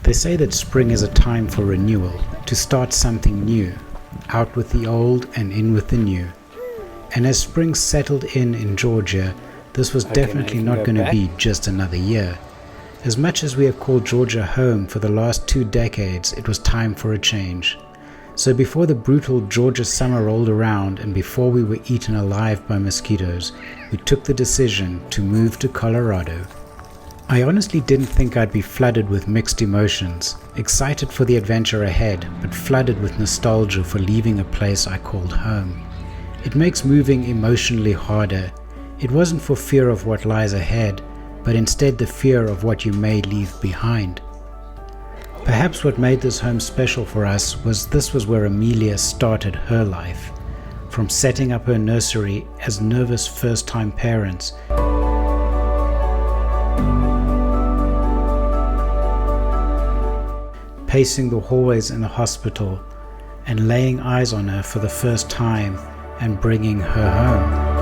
They say that spring is a time for renewal, to start something new, out with the old and in with the new. And as spring settled in Georgia, this was definitely not going to be just another year. As much as we have called Georgia home for the last 2 decades, it was time for a change. So before the brutal Georgia summer rolled around and before we were eaten alive by mosquitoes, we took the decision to move to Colorado. I honestly didn't think I'd be flooded with mixed emotions, excited for the adventure ahead, but flooded with nostalgia for leaving a place I called home. It makes moving emotionally harder. It wasn't for fear of what lies ahead, but instead the fear of what you may leave behind. Perhaps what made this home special for us was this was where Amelia started her life. From setting up her nursery as nervous first-time parents, pacing the hallways in the hospital, and laying eyes on her for the first time and bringing her home.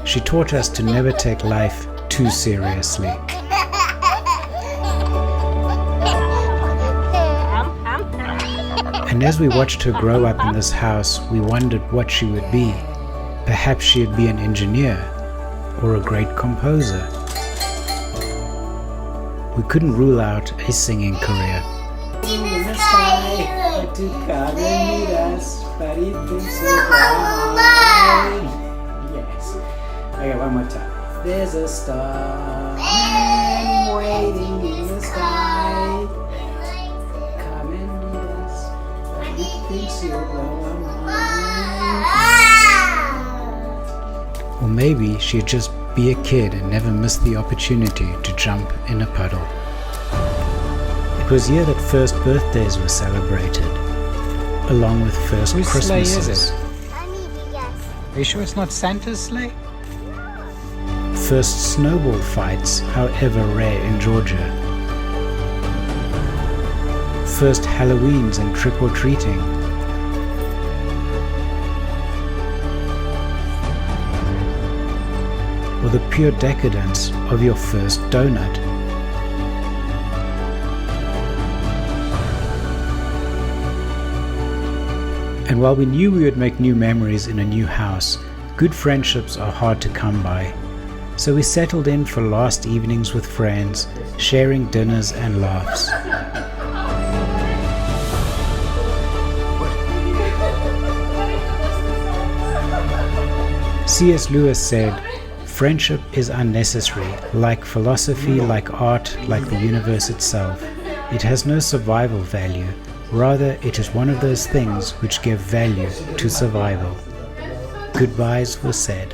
She taught us to never take life too seriously. And as we watched her grow up in this house, we wondered what she would be. Perhaps she'd be an engineer or a great composer. We couldn't rule out a singing career. Okay, one more time. There's a star waiting in the sky. Come and meet us, but he thinks you'll blow our mind. Or maybe she'd just be a kid and never miss the opportunity to jump in a puddle. It was here that first birthdays were celebrated, along with first Whose Christmases. sleigh is it? I need to guess. Are you sure it's not Santa's sleigh? First snowball fights, however rare in Georgia. First Halloweens and trick-or-treating. Or the pure decadence of your first donut. And while we knew we would make new memories in a new house, good friendships are hard to come by. So we settled in for last evenings with friends, sharing dinners and laughs. C.S. Lewis said, "Friendship is unnecessary, like philosophy, like art, like the universe itself. It has no survival value. Rather, it is one of those things which give value to survival." Goodbyes were said.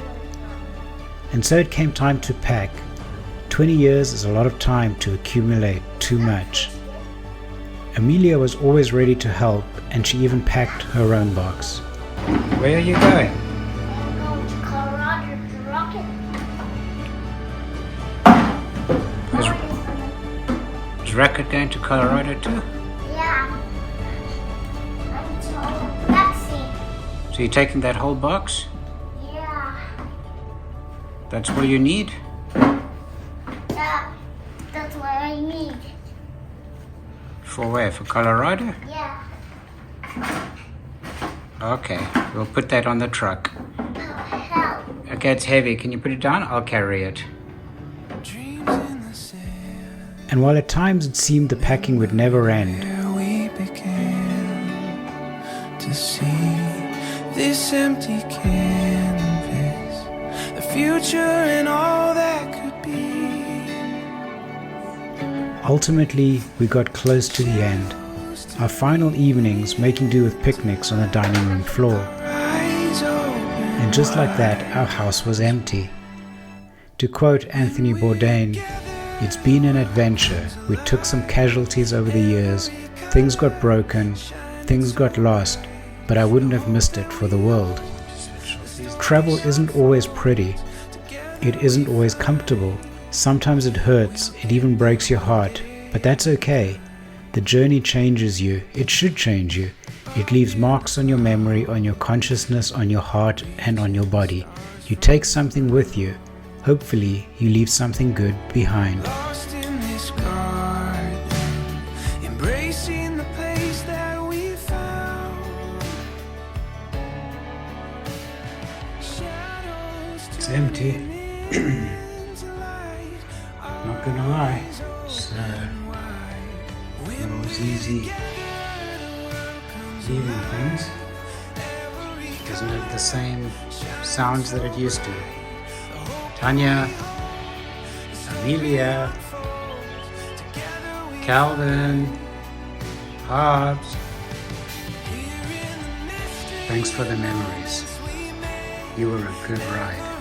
And so it came time to pack. 20 years is a lot of time to accumulate too much. Amelia was always ready to help, and she even packed her own box. Where are you going? I'm going to Colorado to rocket. Is Rocket going to Colorado too? Yeah. I'm told Lexi. So you're taking that whole box? Yeah. That's all you need? Yeah. That's what I need. For where? For Colorado? Yeah. Okay, we'll put that on the truck. Oh, hell. Okay, it's heavy. Can you put it down? I'll carry it. And while at times it seemed the packing would never end, We began to see this empty canvas, the future and all that could be. ultimately we got close to the end. Our final evenings making do with picnics on the dining room floor. Eyes open. And just like that, our house was empty. To quote Anthony Bourdain, "It's been an adventure. We took some casualties over the years. Things got broken, things got lost, but I wouldn't have missed it for the world." Travel isn't always pretty. It isn't always comfortable. Sometimes it hurts, it even breaks your heart, but that's okay. The journey changes you. It should change you. It leaves marks on your memory, on your consciousness, on your heart, and on your body. You take something with you. Hopefully, you leave something good behind. Lost in this garden, embracing the place that we found. Shadows It's empty. turning into light. Not gonna lie. So, it was easy leaving things. Doesn't have the same sounds that it used to. Tanya, Amelia, Calvin, Hobbs. Thanks for the memories. You were a good ride.